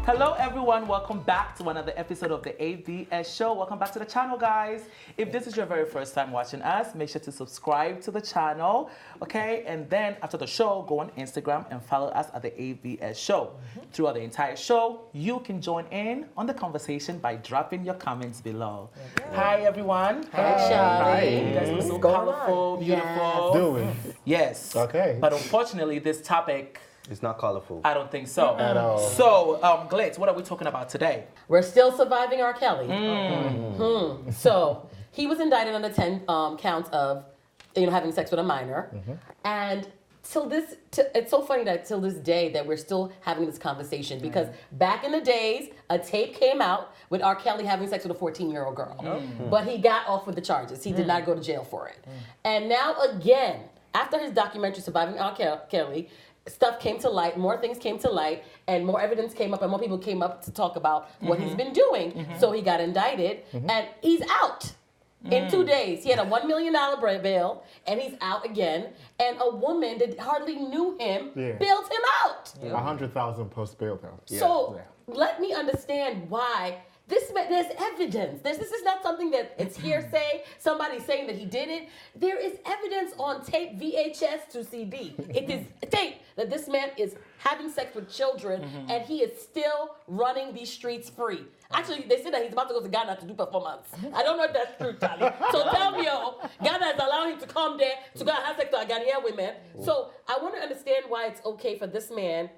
Hello everyone, welcome back to another episode of the AVS show. Welcome back to the channel, guys. If this is your very first time watching us, make sure to subscribe to the channel, okay? And then after the show, go on Instagram and follow us at the AVS show. Throughout the entire show, you can join in on the conversation by dropping your comments below. Hi everyone. Hi, Charlie. You guys look so colorful, beautiful. Do we? Yes. Okay. But unfortunately, this topic, It's not colorful. I don't think so. At all. So, Glitz, what are we talking about today? We're still surviving R.Kelly. So he was indicted on the 10 counts of, having sex with a minor, and it's so funny that till this day that we're still having this conversation because back in the days, a tape came out with R.Kelly having sex with a 14-year-old girl, but he got off with the charges. He did not go to jail for it, and now again, after his documentary "Surviving R.Kelly." Stuff came to light, more things came to light, and more evidence came up, and more people came up to talk about what he's been doing. So he got indicted, and he's out in 2 days. He had a $1 million bail, and he's out again. And a woman that hardly knew him bailed him out. 100,000 post bail though. So let me understand why. There's evidence. This is not something that it's hearsay, somebody saying that he did it. There is evidence on tape, VHS to CD. It is tape that this man is having sex with children and he is still running these streets free. Actually, they said that he's about to go to Ghana to do performance. I don't know if that's true, Charlie. So tell me, Ghana is allowing him to come there to go and have sex with Ghanaian women. So I want to understand why it's okay for this man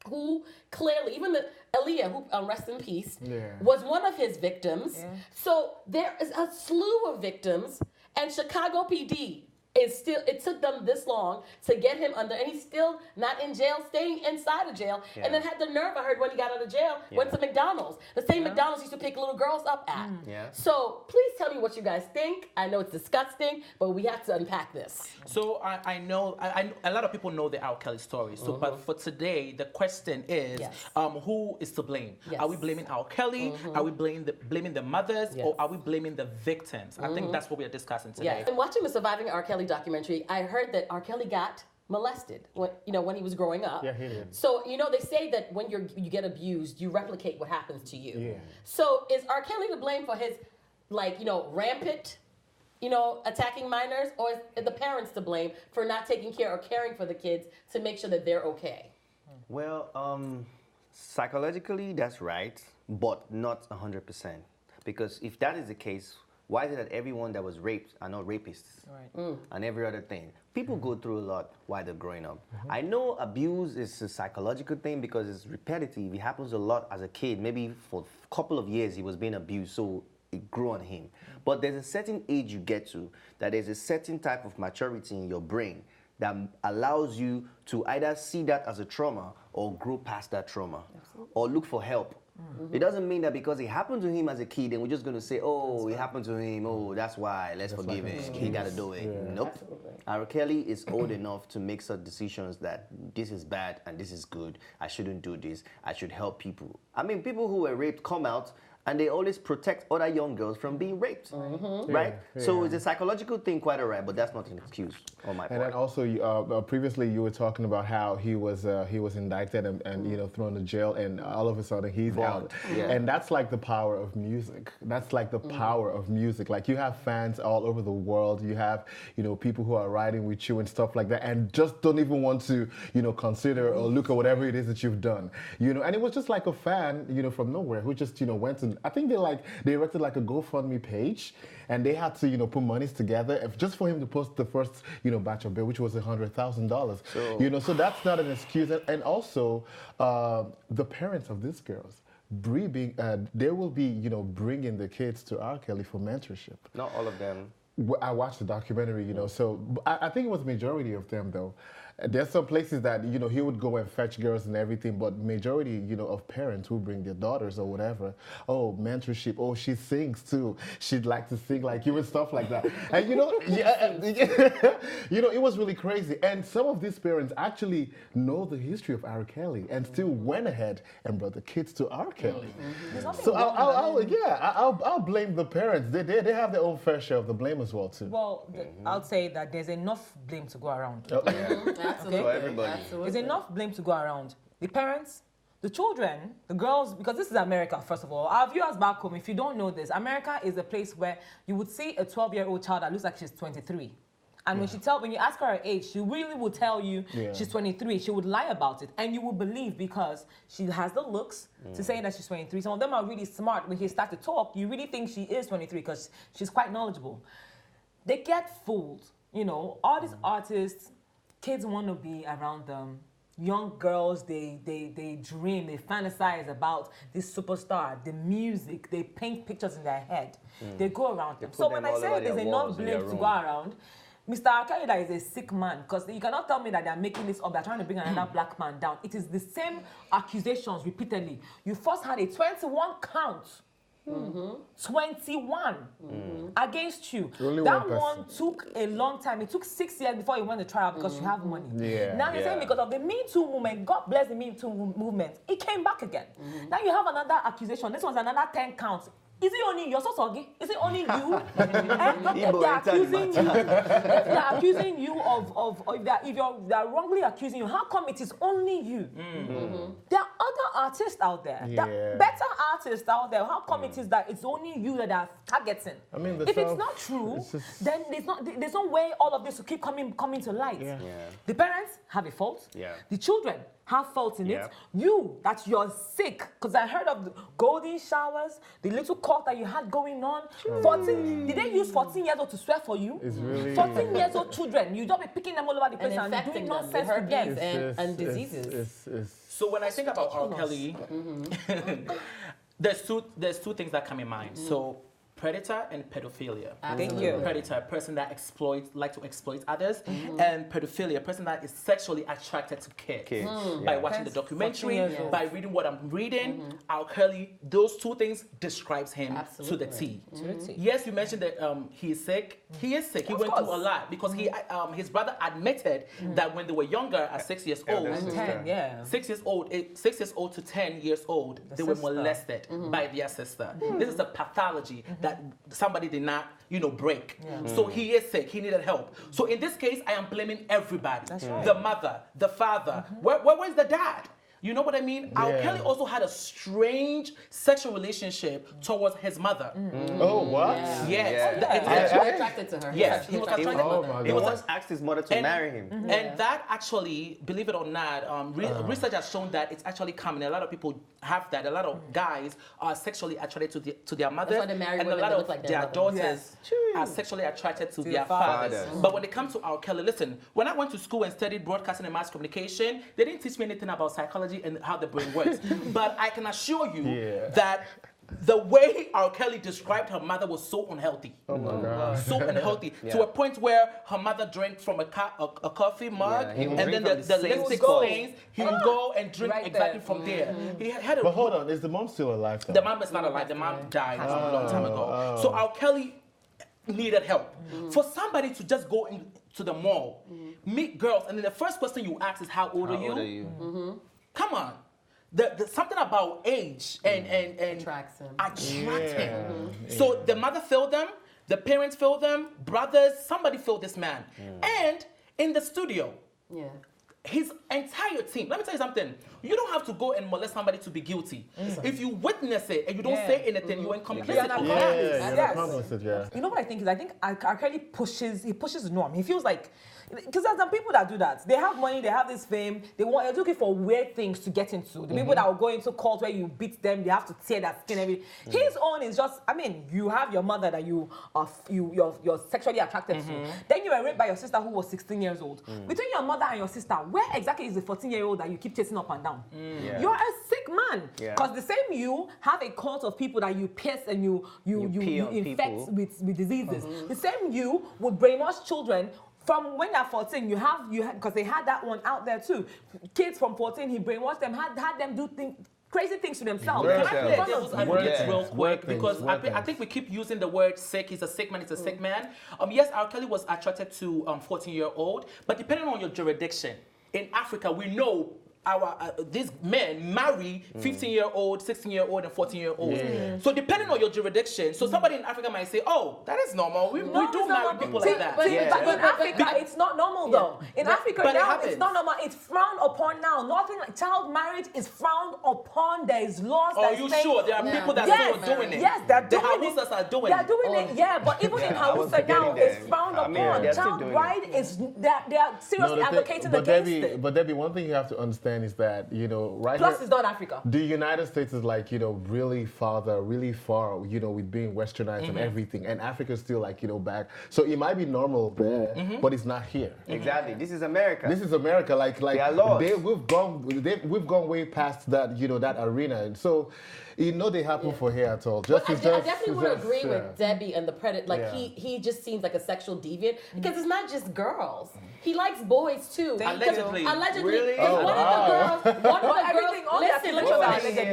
who clearly, even Aaliyah, who rest in peace, was one of his victims. So there is a slew of victims, and Chicago PD it took them this long to get him under, and he's still not in jail, staying inside of jail, and then had the nerve, I heard, when he got out of jail, went to McDonald's. The same McDonald's used to pick little girls up at. So please tell me what you guys think. I know it's disgusting, but we have to unpack this. So I know a lot of people know the R.Kelly story. So, but for today, the question is, who is to blame? Are we blaming R.Kelly? Are we blaming the mothers, or are we blaming the victims? I think that's what we are discussing today. And watching the Surviving R.Kelly documentary, I heard that R.Kelly got molested when he was growing up. Yeah, he did. So they say that when you get abused, you replicate what happens to you. So is R.Kelly to blame for his rampant attacking minors, or is the parents to blame for not taking care or caring for the kids to make sure that they're okay? Well, psychologically that's right, but not 100%. Because if that is the case, why is it that everyone that was raped are not rapists? And every other thing? People go through a lot while they're growing up. I know abuse is a psychological thing because it's repetitive. It happens a lot as a kid. Maybe for a couple of years he was being abused, so it grew on him. But there's a certain age you get to that there's a certain type of maturity in your brain that allows you to either see that as a trauma or grow past that trauma or look for help. It doesn't mean that because it happened to him as a kid, then we're just going to say, oh, it happened to him, oh, that's why, let's forgive him, he got to do it. Nope. R.Kelly is old enough to make such decisions that this is bad and this is good, I shouldn't do this, I should help people. I mean, people who were raped come out and they always protect other young girls from being raped, right? So it's a psychological thing, quite all right, but that's not an excuse on my part. And then also, previously you were talking about how he was indicted and thrown to jail, and all of a sudden he's out. And that's like the power of music. That's like the power of music. Like you have fans all over the world. You have people who are riding with you and stuff like that, and just don't even want to consider or look at whatever it is that you've done. And it was just like a fan from nowhere who just went and I think they erected like a GoFundMe page, and they had to put monies together just for him to post the first batch of bail, which was $100,000. So that's not an excuse. And also the parents of these girls, they will be bringing the kids to R.Kelly for mentorship. Not all of them. I watched the documentary, so I think it was majority of them though. There's some places that, he would go and fetch girls and everything, but majority, of parents who bring their daughters or whatever. Oh, mentorship. Oh, she sings too. She'd like to sing like you and stuff like that. And, it was really crazy. And some of these parents actually know the history of R.Kelly and still went ahead and brought the kids to R.Kelly. So I'll blame the parents. They have their own fair share of the blame as well too. Well, I'll say that there's enough blame to go around. Absolutely. For everybody. Absolutely. There's enough blame to go around. The parents, the children, the girls, because this is America, first of all. Our viewers back home, if you don't know this, America is a place where you would see a 12-year-old child that looks like she's 23. And when you ask her age, she really will tell you she's 23. She would lie about it. And you will believe because she has the looks to say that she's 23. Some of them are really smart. When she starts to talk, you really think she is 23 because she's quite knowledgeable. They get fooled. You know, all these artists, kids want to be around them. Young girls, they dream, they fantasize about this superstar, the music, they paint pictures in their head. They go around them. So when I say there's enough blame to go around, Mr. R.Kelly is a sick man, because you cannot tell me that they're making this up, they're trying to bring another black man down. It is the same accusations repeatedly. You first had a 21 count. 21 against you. That one took a long time. It took 6 years before he went to trial because you have money. Now you're saying because of the Me Too movement, God bless the Me Too movement, it came back again. Now you have another accusation. This one's another 10 counts. Is it only you're so soggy? Is it only you? If they're accusing you of if they're wrongly accusing you, how come it is only you? There are other artists out there, there are better artists out there. How come it is that it's only you that are targeting? I mean, if it's not true, then there's no way all of this will keep coming to light. The parents have a fault. The children have fault in it. You're sick, because I heard of the golden showers, the little court that you had going on. 14, did they use 14 years old to swear for you? It's really 14 years old children, you don't be picking them all over the place and doing nonsense to them. And diseases. So when I think about R.Kelly, there's two things that come in mind. So predator and pedophilia. Thank you. Predator, a person that like to exploit others, and pedophilia, a person that is sexually attracted to kids. By watching the documentary, by reading what I'm reading, R.Kelly, those two things describes him to the T. Yes, you mentioned that he is sick. He is sick. He went through a lot because his brother admitted that when they were younger, at 6 years old, 6 years old to 10 years old, they were molested by their sister. This is a pathology that somebody did not, break. So he is sick. He needed help. So in this case, I am blaming everybody. The mother, the father. Where's the dad? You know what I mean? R.Kelly also had a strange sexual relationship towards his mother. Oh, what? Yes. He was attracted to her. Yes, he was attracted to her. He was asked his mother to marry him. And that actually, believe it or not, research has shown that it's actually common. A lot of people have that. A lot of guys are sexually attracted to their mothers, and a lot of their daughters are sexually attracted to their fathers. But when it comes to R.Kelly, listen, when I went to school and studied broadcasting and mass communication, they didn't teach me anything about psychology and how the brain works. But I can assure you that the way R.Kelly described her mother was so unhealthy. Oh my God. So unhealthy. To a point where her mother drank from a coffee mug, and then the lipstick stains, he would go and drink exactly from there. He had but hold on, is the mom still alive though? The mom is not alive. The mom died a long time ago. So R.Kelly needed help. For somebody to just go into the mall, meet girls, and then the first question you ask is, how old are you? Come on. Something about age and attracts him. So the mother failed them, the parents failed them, brothers, somebody failed this man. And in the studio, his entire team, let me tell you something, you don't have to go and molest somebody to be guilty. If you witness it and you don't say anything, you're complicit. You know what I think is, I think R.Kelly pushes the norm. He feels like, because there's some people that do that. They have money, they have this fame, they're looking for weird things to get into. The people that will go into court where you beat them, they have to tear their skin, everything. His own is just, you have your mother that you're sexually attracted to. Then you were raped by your sister who was 16 years old. Between your mother and your sister, where exactly is the 14-year-old that you keep chasing up and down? You're a sick man. Because the same you have a cult of people that you pierce and you infect with diseases. The same you would brainwash children. From when they're 14, you have because they had that one out there too. Kids from 14, he brainwashed them, had them do crazy things to themselves. Can I play devil's advocate real quick? Because I think we keep using the word sick. He's a sick man. He's a sick man. Yes, R.Kelly was attracted to 14-year-old, but depending on your jurisdiction, in Africa, we know these men marry 15-year-old, 16-year-old, and 14-year-olds. So depending on your jurisdiction, so somebody in Africa might say, "Oh, that is normal. We do marry people like that." But in Africa, it's not normal though. In Africa now, it's not normal. It's frowned upon now. Nothing like child marriage is frowned upon. There is laws. Are you sure there are people that are still doing it? Yes, they're doing it. The Hausas are doing it. They're doing it. Yeah, but even in Hausa now, it's frowned upon. Child bride is they are seriously advocating against it. But Debbie, one thing you have to understand is that right Plus, here, it's not Africa. the United States is like really far, with being westernized and everything, and Africa's still like back. So it might be normal there, but it's not here. Exactly. This is America. This is America. Like we've gone way past that that arena, and so they happen for here at all. I definitely would agree with Debbie and the predator. Like he just seems like a sexual deviant because it's not just girls. He likes boys too. Allegedly. Really? One of the girls. Listen,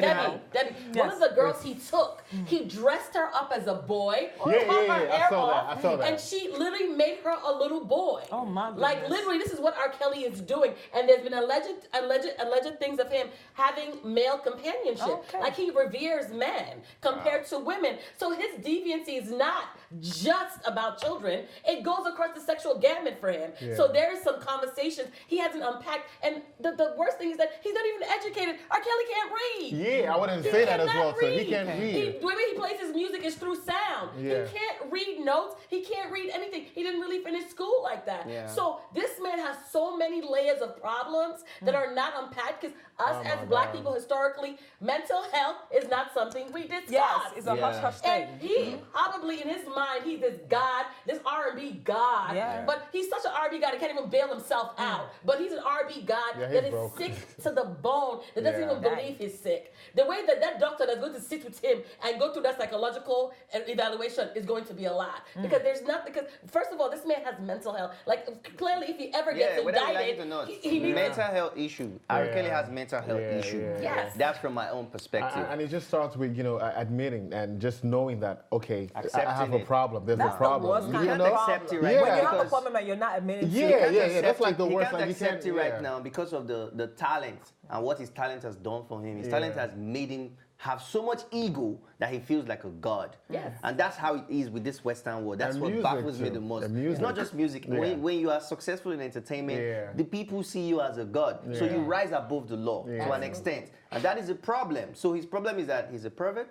Debbie. One of the girls he took, he dressed her up as a boy, cut her hair off, and she literally made her a little boy. Oh my goodness. Like literally, this is what R. Kelly is doing, and there's been alleged things of him having male companionship. Okay. Like he reveres men compared to women. So his deviancy is not just about children. It goes across the sexual gamut for him. Yeah. So there is some conversations he hasn't unpacked. And the worst thing is that he's not even educated. R. Kelly can't read. Yeah, I wouldn't say that as well. So he can't read. The way he plays his music is through sound. Yeah. He can't read notes. He can't read anything. He didn't really finish school like that. Yeah. So this man has so many layers of problems that are not unpacked because us as black people historically, mental health is not something we discuss. Yes, it's a hush-hush thing. And he probably in his mind, he's this God, this R&B God. Yeah. But he's such an R&B God, he can't even bail himself out. But he's an R&B God that is broke. sick to the bone, that doesn't even believe he's sick. The way that doctor that's going to sit with him and go through that psychological evaluation is going to be a lot. Because because first of all, this man has mental health. Like clearly, if he ever gets indicted, he needs mental health issue. R.Kelly has mental health issue. Yes. That's from my own perspective. And it just starts with admitting and just knowing that I have a it. problem. There's That's a problem. the worst kind can't of accept it problem. right When you now have a because- problem and you're not admitting to Yeah, it. that's like the worst. He can't Like, accept it right now because of the talent and what his talent has done for him. His talent has made him have so much ego that he feels like a god. Yes. And that's how it is with this Western world. That's And what music baffles me too. the most. And music. It's not just music. Yeah. When you are successful in entertainment, the people see you as a god. So Yeah. you rise above the law to an extent. And that is a problem. So his problem is that he's a pervert,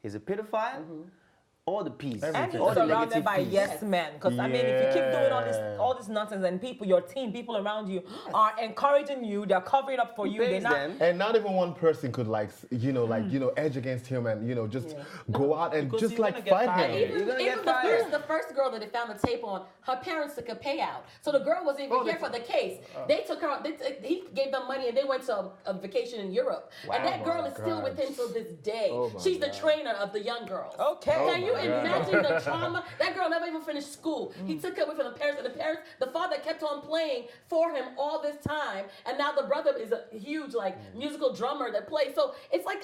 he's a pedophile, all the peace. And he's all the surrounded negative by peace. yes men. Because I mean, if you keep doing all this nonsense, and your team, people around you are encouraging you, they're covering up for you. They're Pays not. them. And not even one person could edge against him and just go out and Because just you're like gonna get fight fired. him. Even get fired. the first girl that they found the tape on, her parents took a payout. So the girl wasn't even here for the case. They took her, he gave them money and they went to a vacation in Europe. And that girl is still with him till this day. Oh my She's the trainer of the young girls. Okay. Can you imagine the trauma? That girl never even finished school. He took her away from the parents, and the father kept on playing for him all this time. And now the brother is a huge musical drummer that plays. So it's like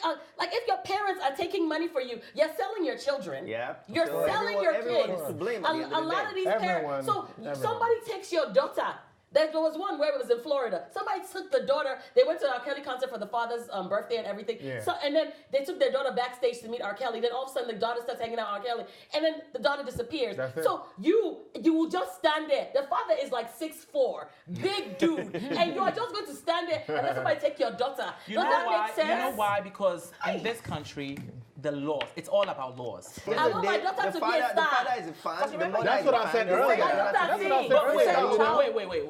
if your parents are taking money for you, you're selling your children. Yeah. You're So selling your everyone kids. is to blame at the end A of the lot day. of these parents. So somebody takes your daughter. There was one where it was in Florida. Somebody took the daughter. They went to an R. Kelly concert for the father's birthday and everything. Yeah. So and then they took their daughter backstage to meet R. Kelly. Then all of a sudden the daughter starts hanging out with R. Kelly, and then the daughter disappears. That's it. So you will just stand there. The father is like 6'4", big dude, and you are just going to stand there and let somebody take your daughter. You Does know that why? make sense? You know why? Because in this country, the laws. It's all about laws. I want my daughter to be a The star. father is a fan. The mother That's is what a I fan. said The earlier. father That's has what to I be- said. But earlier.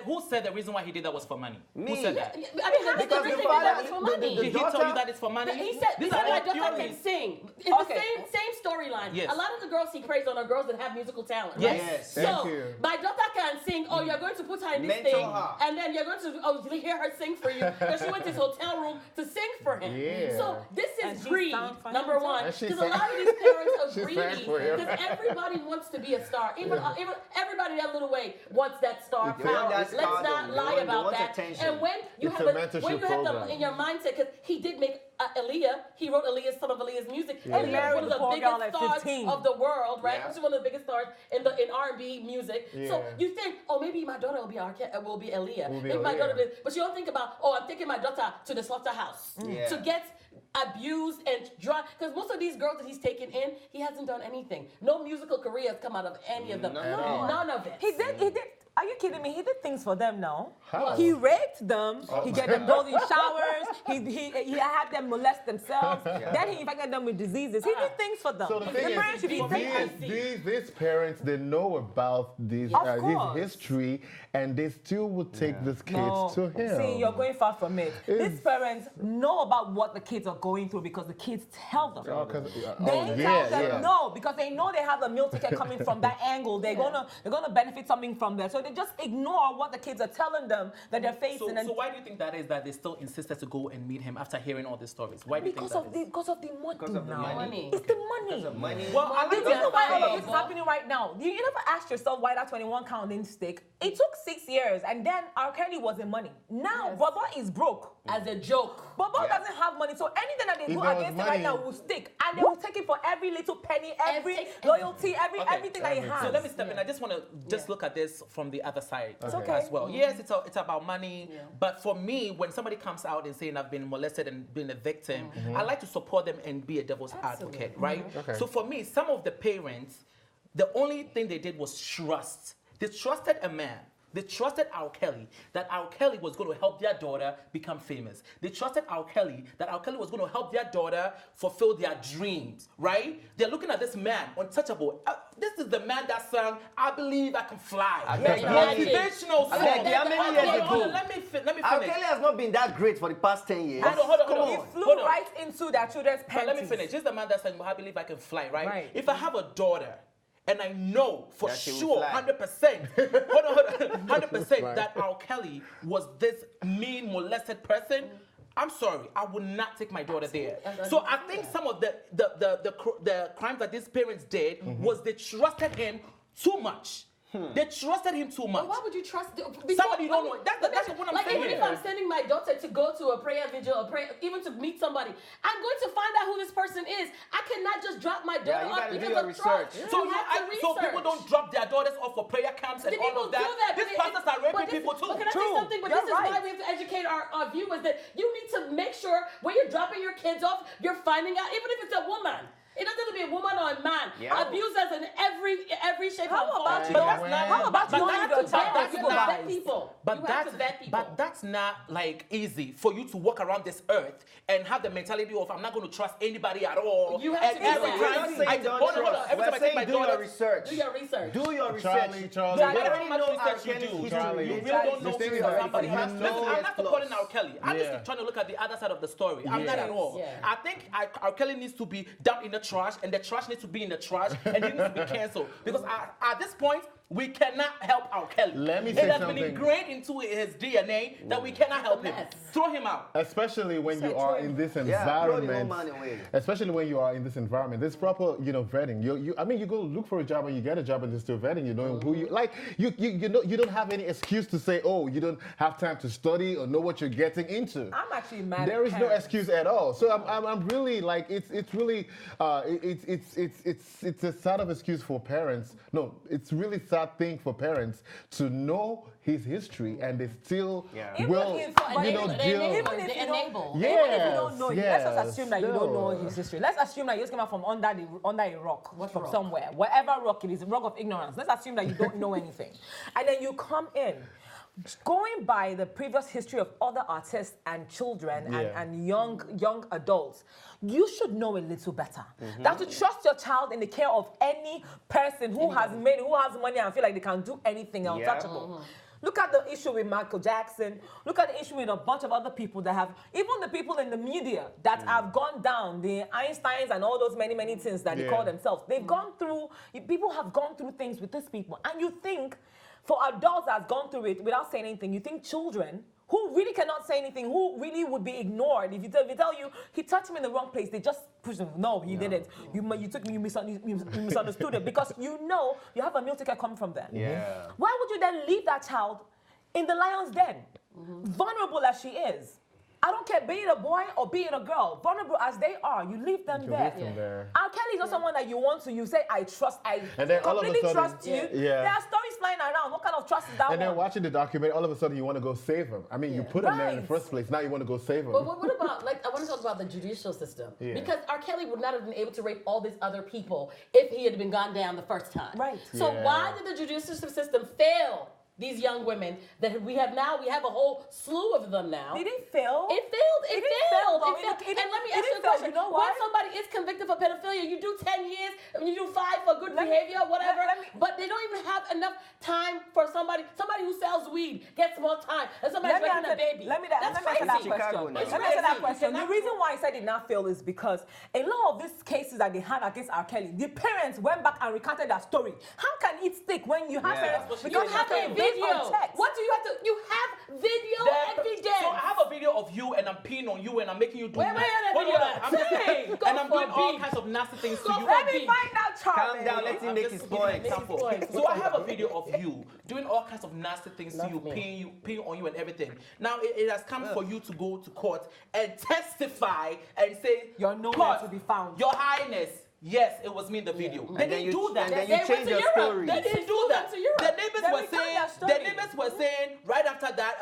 who said the reason why he did that was for money? Me. Who said that? I mean, how Because did the you father- that was for money? Did he tell daughter- you that it's for money? He said These my are all daughter can theories. sing. It's Okay. the same storyline. Yes. A lot of the girls he prays on are girls that have musical talent. Yes. Right? Yes. So Thank you. my daughter can sing. Oh, you're going to put her in this Mentor thing, her. and then you're going to hear her sing for you because she went to his hotel room to sing for him. Yeah. So this And is she greed, sang for him number too. one. And she Because a sang- lot of these parents are She sang greedy for him. because everybody wants to be a star. Even everybody that little way wants that star They want power. that Let's stardom. not They lie want- they about want that. attention. And when you It's have a when mentorship you have them program. in your mindset, because he did make Aaliyah. He wrote some of Aaliyah's music. And Aaliyah married was one of the the poor girl biggest at stars 15. of the world, right? Yeah. She's one of the biggest stars in R&B music. So you think, oh, maybe my daughter will be Aaliyah. Maybe my daughter, but you don't think about, oh, I'm taking my daughter to the slaughterhouse to get abused and drunk. Because most of these girls that he's taken in, he hasn't done anything. No musical career has come out of any of them. None of it. He did. Are you kidding me? He did things for them now. How? He raped them. He get them golden showers. He had them molest themselves. Then he infected them with diseases. He did things for them. So the thing parents should be is, these parents, they know about his history, and they still would take these kids to him. See, you're going far from it. These parents know about what the kids are going through because the kids tell them. They tell them no, because they know they have a meal ticket coming from that angle. They're gonna benefit something from there. So they just ignore what the kids are telling them that they're facing. So why do you think that is that they still insisted to go and meet him after hearing all these stories? Why do you think that is? Because of the money. Because of the money. It's the money. Because of money. Well, I The like reason why all of that. this is happening right now, you never asked yourself why that 21 count didn't stick. It took 6 years, and then R.Kelly was in money. Now, Baba is broke. As a joke. Baba doesn't have money, so anything that they do there was against him right money- now will stick. And they will take it for every little penny, every loyalty, everything that he has. So let me step in. I just want to just look at this from the other side okay. as well. Yes, it's about money, but for me, when somebody comes out and saying I've been molested and been a victim, I like to support them and be a devil's advocate, right? So for me, some of the parents, the only thing they did was trust. They trusted a man. They trusted R.Kelly that R.Kelly was going to help their daughter become famous. They trusted R.Kelly that R.Kelly was going to help their daughter fulfill their dreams, right? They're looking at this man, untouchable. This is the man that sang, I Believe I Can Fly. Motivational song. How many years ago? Let me finish. R.Kelly has not been that great for the past 10 years. Hold on. He flew right into their children's But panties. let me finish. This is the man that sang, I Believe I Can Fly, right? Right. If I have a daughter, and I know for That she will sure, fly. 100%, hold on, 100% that R.Kelly was this mean, molested person. I'm sorry, I would not take my daughter there. So I think some of the crimes that these parents did was they trusted him too much. They trusted him too much. But why would you trust Somebody you don't know? That's what I'm like, saying. even if I'm sending my daughter to go to a prayer vigil, even to meet somebody, I'm going to find out who this person is. I cannot just drop my daughter you off gotta do because your of research. trust. So, You have to so people research. don't drop their daughters off for prayer camps and The all people of that. do that. These pastors are raping people too. But can I say something? But You're this is why right. we have to educate our viewers that you need to make sure when you're dropping your kids off, you're finding out, even if it's a woman. It doesn't have to be a woman or a man. Yeah. Abusers in every shape and form. about you? But that's not. How about but you that's- leave your child but that's You to have to not- vet people. But You have that's to vet people. but that's not like easy for you to walk around this earth and have the mentality of I'm not going to trust anybody at all. You have and to do every that. We're time not saying I don't hold on. trust. Every time I We're take my saying do your daughter, research. Do your research. Do your research. Charlie, no Charlie. matter already how know much research you R.Kelly's do, history. you really Charlie, don't know the thing who is that somebody you has. know- Listen, I'm not supporting plus. R.Kelly. I'm just trying to look at the other side of the story. I'm not at all. Yeah. I think R.Kelly needs to be dumped in the trash, and the trash needs to be in the trash, and it needs to be cancelled. Because at this point, we cannot help R.Kelly. Let me it say has something. been ingrained into his DNA that we cannot help him. Yes. Throw him out. Especially when you are in this throw the whole environment. man away. Especially when you are in this environment, there's proper, vetting. You go look for a job and you get a job and there's still vetting. You know who you like. You don't have any excuse to say, oh, you don't have time to study or know what you're getting into. I'm actually mad. There at is no parents. excuse at all. So I'm really like it's really it's a sort of excuse for parents. No, it's really sad thing for parents to know his history and they still Even will if- deal. Even if you don't know, let's just assume that you don't know his history. Let's assume that you just came out from under a rock from rock? somewhere, whatever rock it is, a rock of ignorance. Let's assume that you don't know anything, and then you come in. Going by the previous history of other artists and children and young adults, you should know a little better. Than to trust your child in the care of any person who has money and feel like they can do anything untouchable. Look at the issue with Michael Jackson. Look at the issue with a bunch of other people that have, even the people in the media that have gone down, the Einsteins and all those many things that they call themselves. They've gone through, people have gone through things with these people. And you think, for adults that have gone through it without saying anything, you think children who really cannot say anything, who really would be ignored, if you tell you, he touched him in the wrong place, they just push him. No, he didn't. You misunderstood it because you know you have a meal ticket coming from them. Yeah. Why would you then leave that child in the lion's den, vulnerable as she is? I don't care, be it a boy or be it a girl, vulnerable as they are, you leave them there. R.Kelly is not someone that you want to, you say, I trust, I and then completely all of a sudden, trust you. There are stories flying around. What kind of trust is that And then watching the documentary, all of a sudden you want to go save him. I mean, you put him there in the first place, now you want to go save him. But what about, like, I want to talk about the judicial system. Because R. Kelly would not have been able to rape all these other people if he had been gone down the first time. Right. So why did the judicial system fail these young women that we have now? We have a whole slew of them now. Did it fail? It failed. It failed. And let me ask you a question. You know why? When somebody is convicted for pedophilia, you do 10 years, and you do 5 for good behavior, whatever. But they don't even have enough time for somebody who sells weed gets more time than somebody who's raising a baby. Let me answer that question. The reason why I said it not fail is because a lot of these cases that they had against R. Kelly, the parents went back and recounted that story. How can it stick when you have parents? You have a video. What do you have to? You have video evidence. So I have a video of you and I'm peeing on you and I'm making you do. Where that video at? I'm just saying, and I'm doing all kinds of nasty things to you. Let me find out, Charlie. Calm down, let him make his point. So I have a video of you doing all kinds of nasty things to you, peeing on you and everything. Now it has come for you to go to court and testify and say, you're nowhere to be found. Your Highness. Yes, it was me in the video. They didn't do that. And then you changed your story. They didn't do that. The neighbors were saying right after that,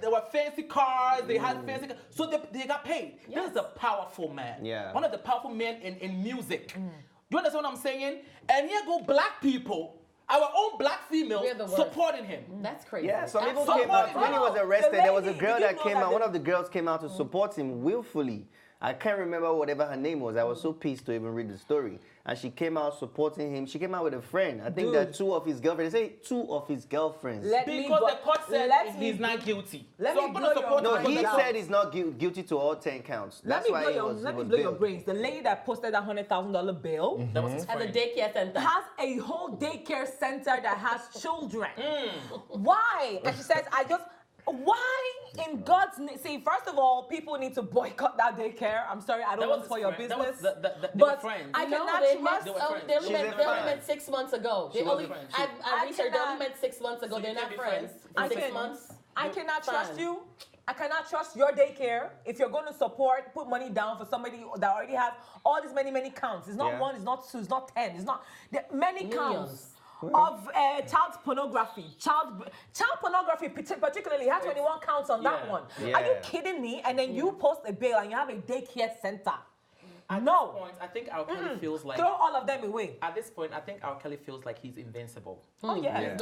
there were fancy cars. They had fancy cars, so they got paid. Yes. This is a powerful man. Yeah. One of the powerful men in music. You understand what I'm saying? And here go black people. Our own black females supporting him. That's crazy. Yeah, some people came out. When he was arrested, there was a girl that came out. One of the girls came out to support him willfully. I can't remember whatever her name was. I was so pissed to even read the story. And she came out supporting him. She came out with a friend. I think that 2 of his girlfriends. They say 2 of his girlfriends. Because the court said he's not guilty. He said he's not guilty to all 10 counts. That's why he was. Let me blow your brains. The lady that posted that $100,000 bill that was his friend. At the daycare center has a whole daycare center that has children. Why? And she says, why in God's name? See, first of all, people need to boycott that daycare. I'm sorry, I don't want to spoil your business. But friends. I cannot trust. They only met 6 months ago. I researched. They only met 6 months ago. They're not friends. 6 months. I cannot trust you. I cannot trust your daycare if you're going to put money down for somebody that already has all these many counts. It's not 1, it's not 2, it's not 10, it's not many counts of child pornography. Child pornography particularly has 21 counts on that one. Are you kidding me? And then you post a bill and you have a daycare center. At this point, I think R. Kelly feels like... Throw all of them away. At this point, I think R. Kelly feels like he's invincible. Oh, yeah.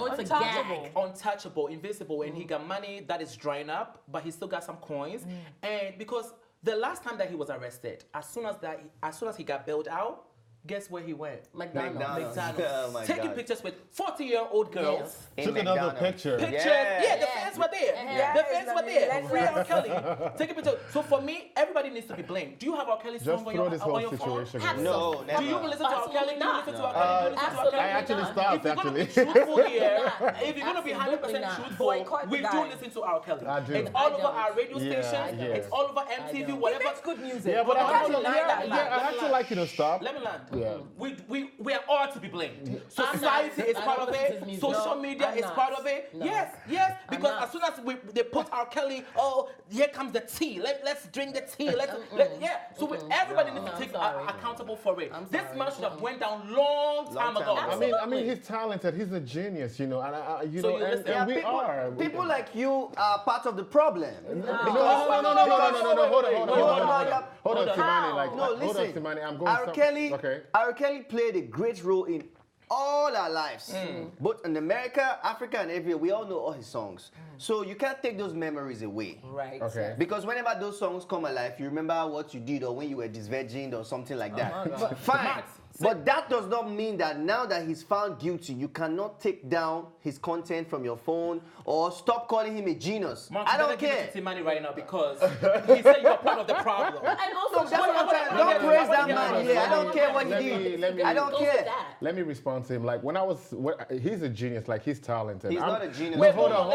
Untouchable, invincible. And he got money that is drying up, but he still got some coins. And because the last time that he was arrested, as soon as he got bailed out, guess where he went? McDonald's. Oh Taking pictures with 40-year-old girls. Took another picture. Yeah, the fans were there. The fans were there. Free R. Kelly. Taking pictures. So for me, everybody needs to be blamed. Do you have R. Kelly's song on your phone? No, never. Do you even listen to R. Kelly? Do you listen to R. Kelly? I actually stopped, actually. If you're going to be truthful here, if you're going to be 100% truthful, we do listen to R. Kelly. It's all over our radio stations. It's all over MTV, whatever. That's good music. Yeah, but I actually like you to stop. Let me land. Yeah. We are all to be blamed. Society is part of it. Social media is part of it. Yes. Because as soon as they put R. Kelly, here comes the tea. Let's drink the tea. So everybody needs to take accountable for it. This man should have went down long time ago. I mean, he's talented. He's a genius, and we are. People like you are part of the problem. No, hold on, Simani. I'm going R. Kelly played a great role in all our lives. Both in America, Africa, and everywhere. We all know all his songs. So you can't take those memories away. Right. Okay. Because whenever those songs come alive, you remember what you did or when you were disvirgined or something like that. Fine. But that does not mean that now that he's found guilty, you cannot take down his content from your phone or stop calling him a genius. Mark, I don't care. Give money right now because he said you're part of the problem. And also, don't praise that man here. I don't care what he did. I don't care. Let me respond to him. Like he's a genius. Like he's talented. He's not a genius. Wait, hold on,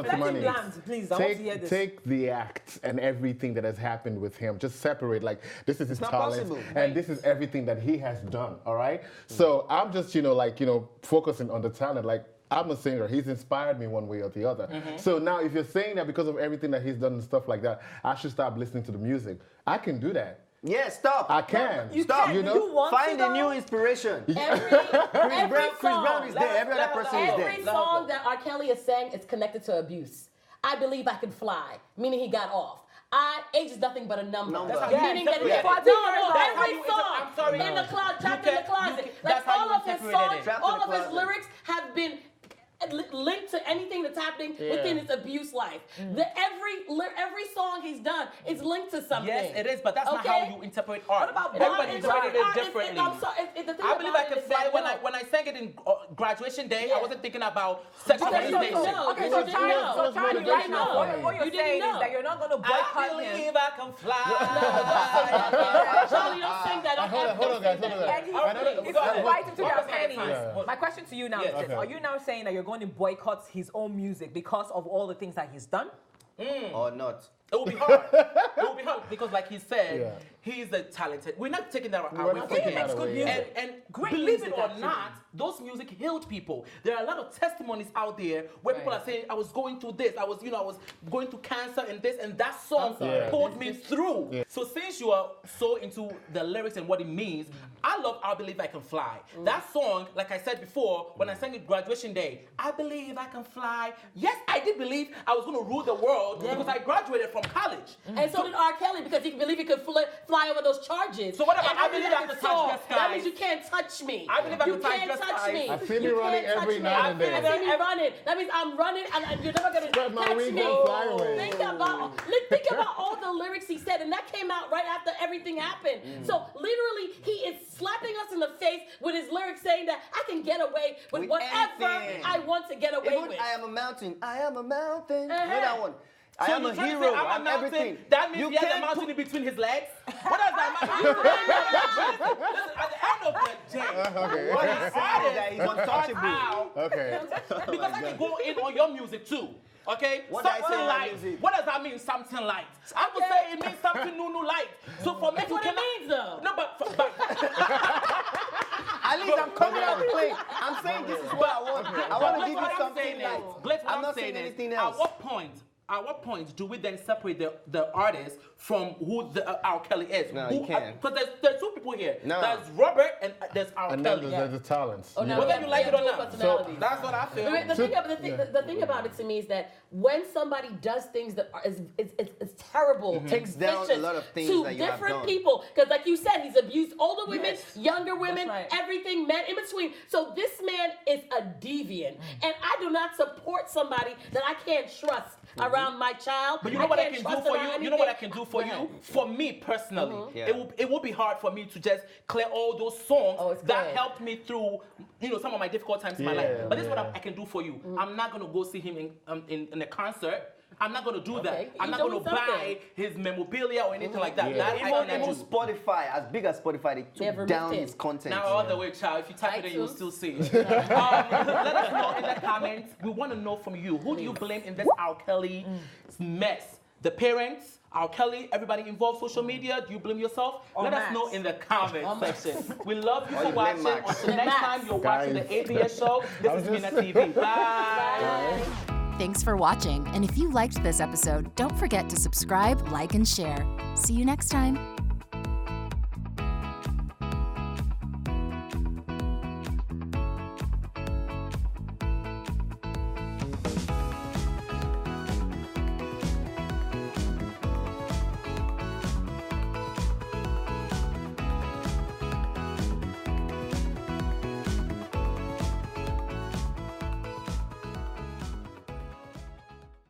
Simani. Please, I want to hear this. Take the act and everything that has happened with him. Just separate. Like this is his talent, and this is everything that he has done. All right. So I'm just focusing on the talent. Like I'm a singer. He's inspired me one way or the other. So now if you're saying that because of everything that he's done and stuff like that, I should stop listening to the music. I can do that. Yeah, stop. I can. Stop. You know? You want Find to, a new though? inspiration. Every Chris Brown song, is there. Every other person is there. every song that R. Kelly is sang is connected to abuse. I believe I can fly, meaning he got off. Age is nothing but a number. That's how you Meaning that interpret it. every song I'm sorry. in the closet, trapped in the closet. Like that's how all you of his interpreted songs, it. all of his lyrics have been linked to anything that's happening within his abuse life. Every song he's done is linked to something. Yes, it is, but that's not how you interpret art. What about everybody Bob interpreted it differently? I believe I can fly. When I sang it in graduation day, I wasn't thinking about sexual Okay, so orientation. Okay, so Charlie, right now, know. what you're You didn't saying know. is that you're not going to I boycott him. believe I can fly. Charlie, don't sing that. Hold on, guys. And he's right into their panties. Yeah. My question to you now is this. Are you now saying that you're going to boycott his own music because of all the things that he's done? Or not. It will be hard. It will be hard because, like he said, he's a talented. We're not taking that away from him. that away, And Great believe music, it or actually. not, those music healed people. There are a lot of testimonies out there where people are saying, "I was going through this. I was going through cancer and this, and that song pulled me through." Yeah. So since you are so into the lyrics and what it means, I love "I Believe I Can Fly." That song, like I said before, when I sang it graduation day, I believe I can fly. Yes, I did believe I was going to rule the world because I graduated from college. And so did R. Kelly because he believed he could fly over those charges. So what about And I believe I can touch the skies? That means you can't touch me. I believe I you can touch can't the touch skies. me. I feel You you running can't every touch now me. and then. I see me running. That means I'm running and you're never gonna Spread my catch wings me. and fly away. Think about all the lyrics he said, and that came out right after everything happened. So literally, he is slapping us in the face with his lyrics, saying that I can get away with whatever anything. I want to get away Even with. I am a mountain. I am a mountain. Uh-huh. Know that one. I am you're a trying to hero. say I'm a I'm mountain? everything. That means You he has a can't mountain in between his legs? What does that mean? Listen, at the end of the day, Okay. what he said that is he's untouchable. Okay. because I can go in on your music too. Okay? What did I say Something about light. music? What does that mean? Something light. I would say it means something new light. So for me, That's what it means, though. No, but At least I'm coming out clean. I'm saying this is what I want. I want to give you something light. I'm not saying anything else. At what point do we then separate the artist from who the R. Kelly is? No, you can't. Because there's two people here. No. There's Robert and there's R. And then Kelly. there's the talents. Oh, no, Whether you like it or not. personalities. That's what I feel. The thing about it to me is that when somebody does things that is terrible, Takes down a vicious lot of things to that you have different done. people, because like you said, he's abused older women, Yes. younger women, right. everything, men in between. So this man is a deviant, and I do not support somebody that I can't trust around my child. But you know what I can't can do trust for around you? You know what I anything. can do for Go you? ahead. For me personally, Yeah. it will be hard for me to just clear all those songs Oh, it's that good. helped me through, some of my difficult times in my life. Yeah, But this is what yeah. I can do for you. I'm not gonna go see him in a concert. I'm not gonna do Okay, that. I'm you're not gonna doing something. buy his memorabilia or anything like that. Yeah. That I Even cannot do. Spotify, as big as Spotify, they Never took down missed it. his content. Now all the way, child. If you type it in, you'll iTunes. still see it. Let us know in the comments. We want to know from you. Who do you blame in this R. Kelly mess? The parents, R. Kelly, everybody involved, social media. Do you blame yourself? Or Let us Max. know in the comment section. We love you Or for you blame watching. Max. Until next Max. time, you're watching the Guys. ABS show. This I is was just- MinaTV. Bye. Thanks for watching, and if you liked this episode, don't forget to subscribe, like, and share. See you next time.